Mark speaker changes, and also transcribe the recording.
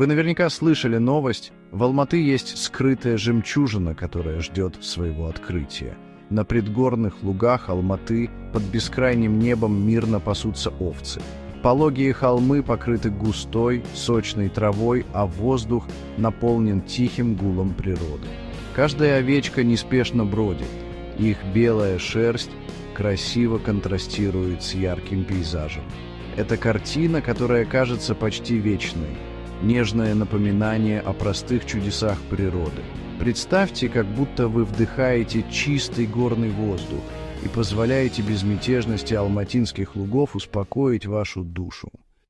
Speaker 1: Вы наверняка слышали новость: в Алматы есть скрытая жемчужина, которая ждет своего открытия. На предгорных лугах Алматы под бескрайним небом мирно пасутся овцы. Пологие холмы покрыты густой, сочной травой, а воздух наполнен тихим гулом природы. Каждая овечка неспешно бродит. Их белая шерсть красиво контрастирует с ярким пейзажем. Это картина, которая кажется почти вечной. Нежное напоминание о простых чудесах природы. Представьте, как будто вы вдыхаете чистый горный воздух и позволяете безмятежности алматинских лугов успокоить вашу душу.